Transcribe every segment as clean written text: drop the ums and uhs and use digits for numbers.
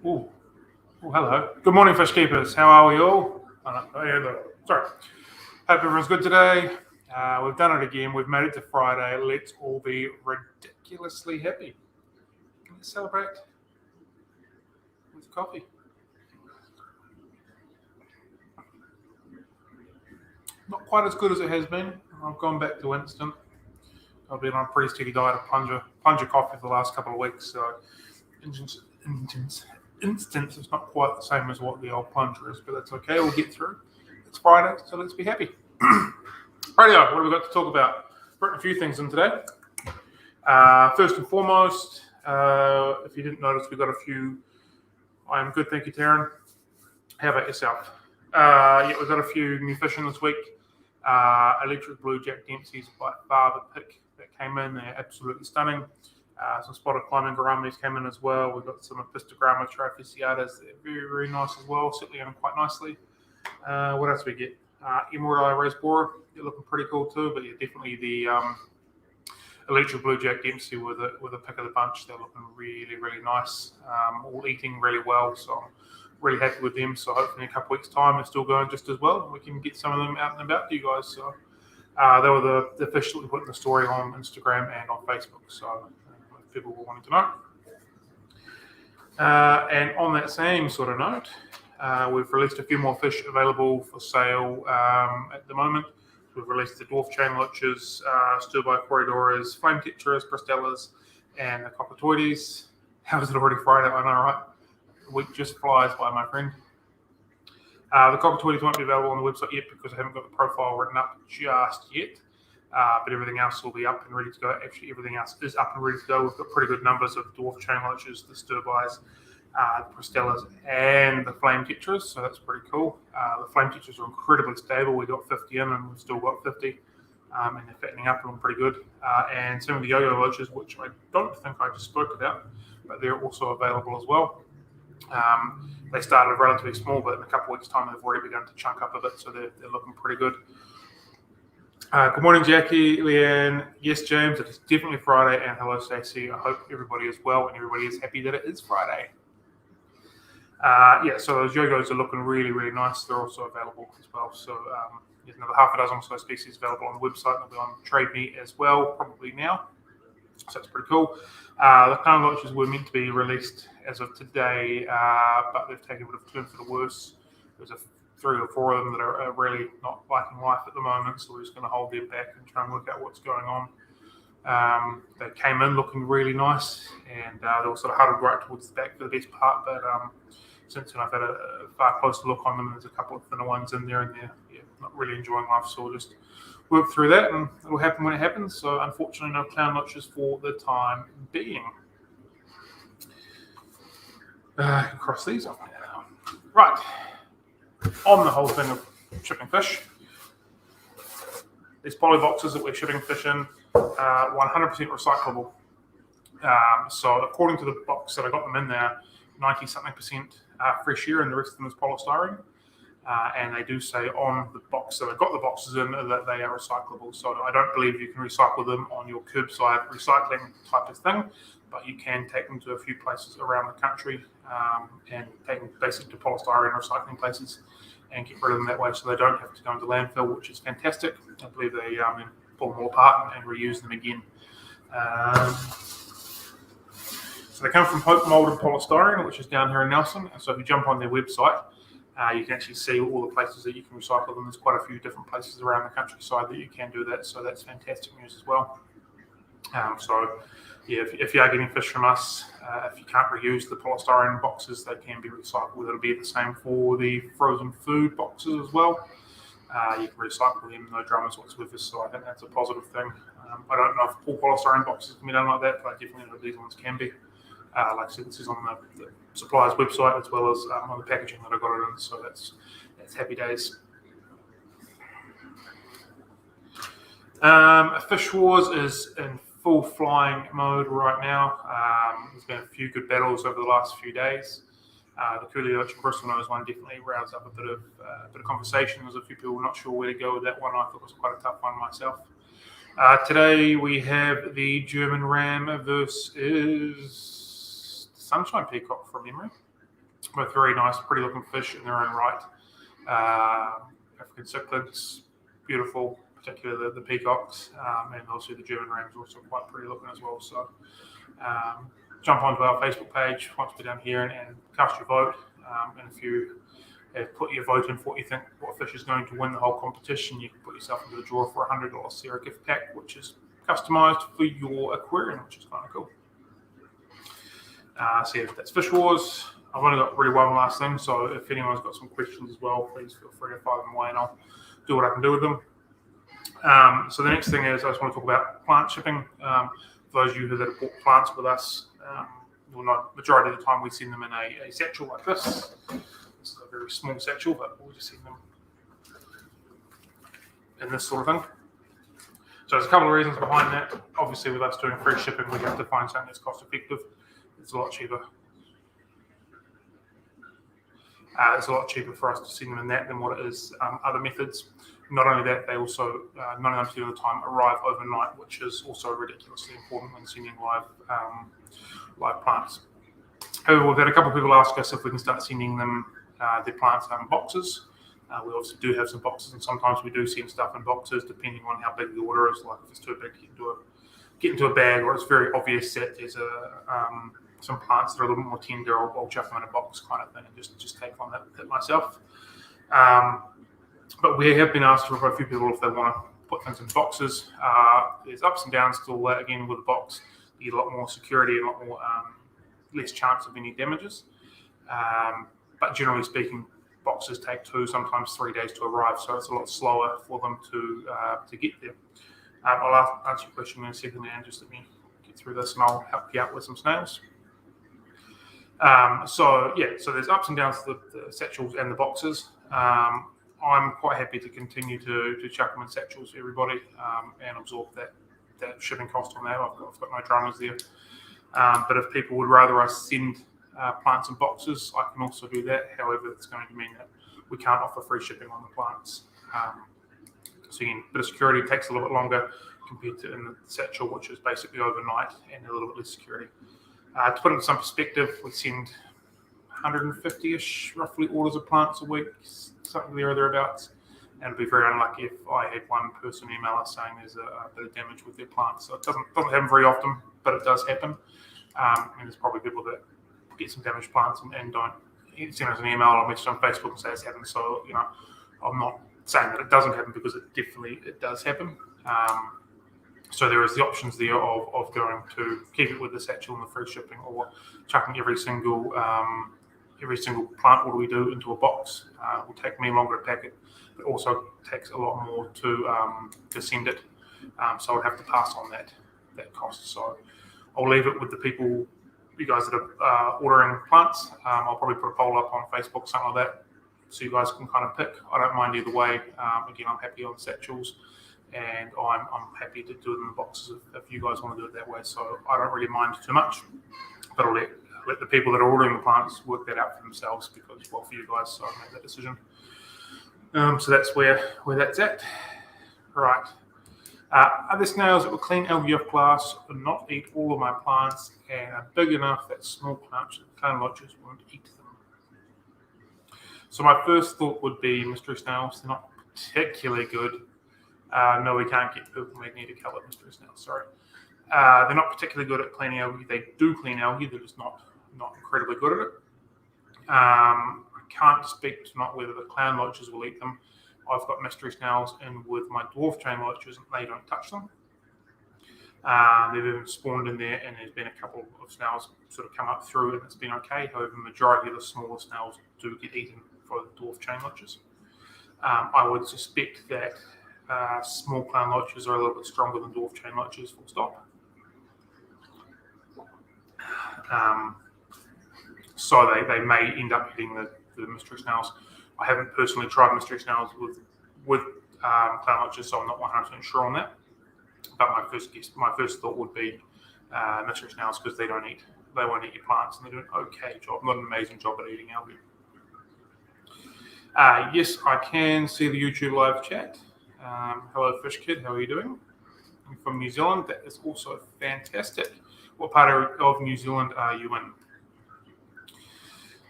Oh, hello. Good morning, fish keepers. How are we all? Sorry. Hope everyone's good today. We've done it again. We've made it to Friday. Let's all be ridiculously happy. Let's celebrate with coffee. Not quite as good as it has been. I've gone back to instant. I've been on a pretty steady diet of plunger coffee for the last couple of weeks. So instant is not quite the same as what the old plunger is, but that's okay. We'll get through. It's Friday, so let's be happy. Rightio, what have we got to talk about? Written a few things in today. First and foremost, if you didn't notice, we've got a few. I am good, thank you, Taryn. How about yourself? We've got a few new fish in this week. Electric blue Jack Dempsey's by far the pick that came in. They're absolutely stunning. Some spotted climbing gouramis came in as well. We've got some Apistogramma Trifasciatas. They're very, very nice as well, settling in quite nicely. What else we get? Emerald Eye Raised Borer. They're looking pretty cool too, but yeah, definitely the Electric Blue Jack Dempsey with a pick of the bunch. They're looking really, really nice. All eating really well, so I'm really happy with them. So hopefully in a couple weeks' time they're still going just as well, and we can get some of them out and about to you guys. So they were the fish that we put in the story on Instagram and on Facebook. So people were wanting to know. And on that same sort of note, we've released a few more fish available for sale at the moment. We've released the dwarf chain loaches, stir-by corridoras, flame tetras, pristellas, and the cockatoides. How is it already Friday? I know, right? The week just flies by, my friend. The cockatoides won't be available on the website yet because I haven't got the profile written up just yet. But everything else will be up and ready to go. Actually, everything else is up and ready to go. We've got pretty good numbers of dwarf chain loaches, the stir-bys, the pristellas, and the flame tetras, so that's pretty cool. The flame tetras are incredibly stable. We got 50 in, and we've still got 50, and they're fattening up and looking pretty good. And some of the yo-yo loaches, which I don't think I just spoke about, but they're also available as well. They started relatively small, but in a couple of weeks' time, they've already begun to chunk up a bit, so they're looking pretty good. Good morning, Jackie, Leanne. Yes, James, it is definitely Friday, and hello, Stacey. I hope everybody is well and everybody is happy that it is Friday. So those yo-yos are looking really, really nice. They're also available as well. So there's another half a dozen or so species available on the website. They'll be on Trade Me as well, probably now. So that's pretty cool. The clown launches were meant to be released as of today, but they've taken a bit of a turn for the worse. There's 3 or 4 of them that are really not liking life at the moment, so we're just going to hold them back and try and work out what's going on. They came in looking really nice, and they were sort of huddled right towards the back for the best part, but since then I've had a far closer look on them, and there's a couple of thinner ones in there, and they're not really enjoying life, so we'll just work through that, and it'll happen when it happens. So unfortunately, no clown loaches for the time being. Cross these off now. Right, on the whole thing of shipping fish, these poly boxes that we're shipping fish in, 100% recyclable. So according to the box that I got them in there, 90-something% fresh air, and the rest of them is polystyrene. And they do say on the box that I got the boxes in that they are recyclable. So I don't believe you can recycle them on your curbside recycling type of thing, but you can take them to a few places around the country and take them basically to polystyrene recycling places and get rid of them that way, so they don't have to go into landfill, which is fantastic. I believe they pull them all apart and reuse them again. So they come from Hope Molded Polystyrene, which is down here in Nelson. So if you jump on their website, you can actually see all the places that you can recycle them. There's quite a few different places around the countryside that you can do that, so that's fantastic news as well. If you are getting fish from us, if you can't reuse the polystyrene boxes, they can be recycled. It'll be the same for the frozen food boxes as well. You can recycle them, no dramas whatsoever, so I think that's a positive thing. I don't know if all polystyrene boxes can be done like that, but I definitely know these ones can be. Like I said, this is on the supplier's website as well as on the packaging that I got it in, so that's happy days. Fish Wars is in full flying mode right now. There's been a few good battles over the last few days. The Cooley Ocean Bristol Nose one definitely roused up a bit of conversation. There's a few people not sure where to go with that one. I thought it was quite a tough one myself. Today we have the German Ram versus Sunshine Peacock from memory. Both very nice, pretty looking fish in their own right. African cichlids, beautiful, particularly the peacocks, and also the German rams, also quite pretty looking as well. So jump onto our Facebook page once we're down here and cast your vote. And if you put your vote in for what you think what fish is going to win the whole competition, you can put yourself into the draw for a $100 Sierra gift pack, which is customized for your aquarium, which is kind of cool. So yeah, that's Fish Wars. I've only got really one last thing, so if anyone's got some questions as well, please feel free to fire them away and I'll do what I can do with them. So the next thing is I just want to talk about plant shipping. For those of you that have bought plants with us, you'll know the majority of the time we send them in a satchel like this. This is a very small satchel, but we'll just send them in this sort of thing. So there's a couple of reasons behind that. Obviously, with us doing free shipping, we have to find something that's cost effective. It's a lot cheaper. It's a lot cheaper for us to send them in that than what it is other methods. Not only that, they also 99% of the time arrive overnight, which is also ridiculously important when sending live plants. However, we've had a couple of people ask us if we can start sending them their plants in boxes. We obviously do have some boxes, and sometimes we do send stuff in boxes depending on how big the order is. Like if it's too big to get into a bag, or it's very obvious that there's some plants that are a little bit more tender, I'll chuck them in a box kind of thing and just take on that myself. But we have been asked from a few people if they want to put things in boxes. There's ups and downs to all that. Again, with a box, you get a lot more security and a lot more less chance of any damages. But generally speaking, boxes take 2, sometimes 3 days to arrive, so it's a lot slower for them to get there. I'll answer your question in a second, and just let me get through this, and I'll help you out with some snails. So there's ups and downs to the satchels and the boxes. I'm quite happy to continue to chuck them in satchels for everybody and absorb that shipping cost on that. I've got no dramas there. But if people would rather us send plants in boxes, I can also do that. However, it's going to mean that we can't offer free shipping on the plants. So again, a bit of security takes a little bit longer compared to in the satchel, which is basically overnight and a little bit less security. To put it in some perspective, we send 150-ish roughly orders of plants a week, something there or thereabouts. And it'd be very unlucky if I had one person email us saying there's a bit of damage with their plants. So it doesn't happen very often, but it does happen. And there's probably people that get some damaged plants and don't send us an email or message on Facebook and say it's happened. So, I'm not saying that it doesn't happen, because it does happen. So there is the options there of going to keep it with the satchel and the free shipping, or chucking every single plant order we do into a box. It will take me longer to pack it. It also takes a lot more to send it. So I would have to pass on that cost. So I'll leave it with the people, you guys that are ordering plants. I'll probably put a poll up on Facebook, something like that, so you guys can kind of pick. I don't mind either way. Again, I'm happy on satchels, and I'm happy to do it in the boxes if you guys want to do it that way. So I don't really mind too much, but I'll let the people that are ordering the plants work that out for themselves, because it's well for you guys, so I made that decision. So that's where that's at. Right. Other snails that will clean algae off glass and not eat all of my plants, and are big enough that small clam loaches won't eat them. So my first thought would be mystery snails. They're not particularly good. No, we can't get purple magnetic colored mystery snails, sorry. They're not particularly good at cleaning algae. They do clean algae, they're just not incredibly good at it. I can't speak to not whether the clown loaches will eat them. I've got mystery snails in with my dwarf chain loaches, and they don't touch them. They've even spawned in there, and there's been a couple of snails sort of come up through, and it's been okay. However, the majority of the smaller snails do get eaten for the dwarf chain loaches. I would suspect that small clown loaches are a little bit stronger than dwarf chain loaches, full stop. So they may end up hitting the mystery snails. I haven't personally tried mystery snails with clown loaches, so I'm not 100% sure on that. But my first thought would be mystery snails, because they won't eat your plants, and they do an okay job, not an amazing job at eating algae. Yes, I can see the YouTube live chat. Hello, Fish Kid. How are you doing? I'm from New Zealand. That is also fantastic. What part of New Zealand are you in?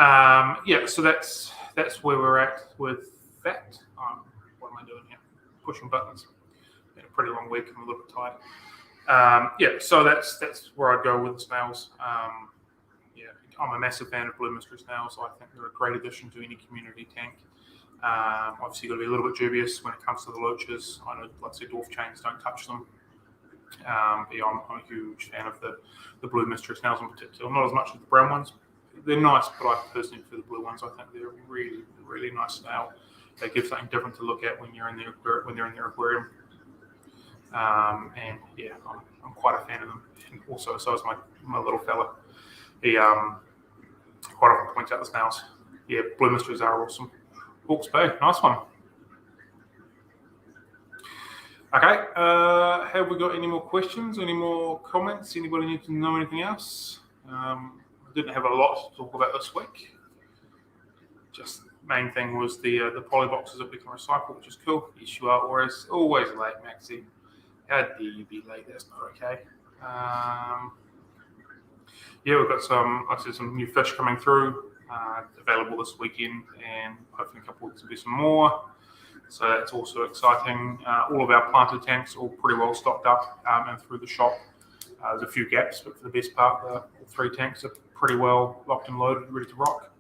Yeah, so that's where we're at with that. What am I doing here? Pushing buttons. Been a pretty long week. I'm a little bit tired. Yeah, so that's where I'd go with the snails. Yeah, I'm a massive fan of blue mystery snails. I think they're a great addition to any community tank. Obviously, you've got to be a little bit dubious when it comes to the loaches. I know, like I said, dwarf chains, don't touch them. But yeah, I'm a huge fan of the blue mystery snails in particular. Not as much as the brown ones. They're nice, but I personally prefer the blue ones. I think they're a really, really nice snail. They give something different to look at when they're in their aquarium. And yeah, I'm quite a fan of them. And also, so is my little fella. He quite often points out the snails. Yeah, blue mysteries are awesome. Hawke's Bay, nice one. Okay, have we got any more questions? Any more comments? Anybody need to know anything else? I didn't have a lot to talk about this week. Just main thing was the poly boxes that we can recycle, which is cool. Yes, you are always late, Maxie. How dare you be late? That's not okay. Yeah, we've got some new fish coming through, available this weekend, and hopefully in a couple of weeks there'll be some more. So that's also exciting. All of our planted tanks are all pretty well stocked up and through the shop. There's a few gaps, but for the best part, all 3 tanks are pretty well locked and loaded, ready to rock.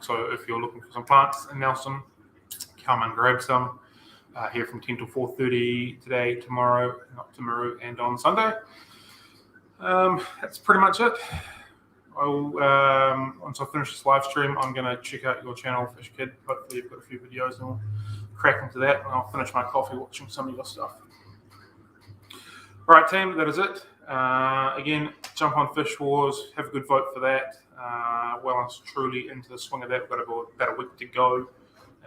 So if you're looking for some plants in Nelson, come and grab some. Here from 10 to 4:30 today, tomorrow, and on Sunday. That's pretty much it. Once I finish this live stream, I'm going to check out your channel, Fish Kid. Hopefully you've got a few videos and I'll crack into that, and I'll finish my coffee watching some of your stuff. All right, team, that is it. Again, jump on Fish Wars, have a good vote for that. Well and truly into the swing of that. We've got about a week to go.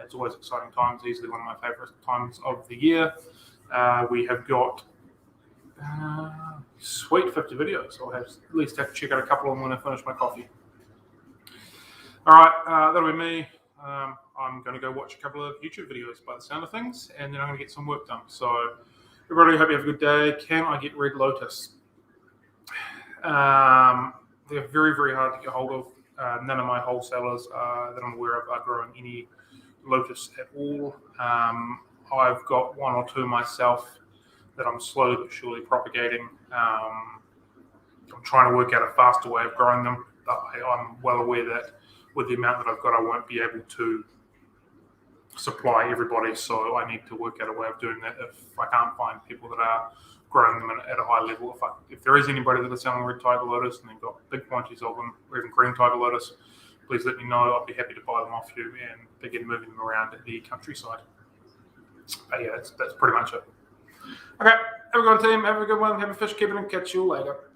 It's always exciting times, easily one of my favourite times of the year. We have got sweet 50 videos. I'll at least have to check out a couple of them when I finish my coffee. All right, that'll be me. I'm going to go watch a couple of YouTube videos by the sound of things, and then I'm going to get some work done. So, everybody, hope you have a good day. Can I get red lotus? They're very, very hard to get hold of. None of my wholesalers that I'm aware of are growing any lotus at all. I've got 1 or 2 myself that I'm slowly but surely propagating. I'm trying to work out a faster way of growing them, but I'm well aware that with the amount that I've got, I won't be able to supply everybody, so I need to work out a way of doing that if I can't find people that are growing them at a high level. If there is anybody that is selling red tiger lotus and they've got big quantities of them, or even green tiger lotus, please let me know. I'll be happy to buy them off you and begin moving them around at the countryside. But yeah, that's pretty much it. Okay, have a good one, team. Have a good one. Have a fish keeping, and catch you later.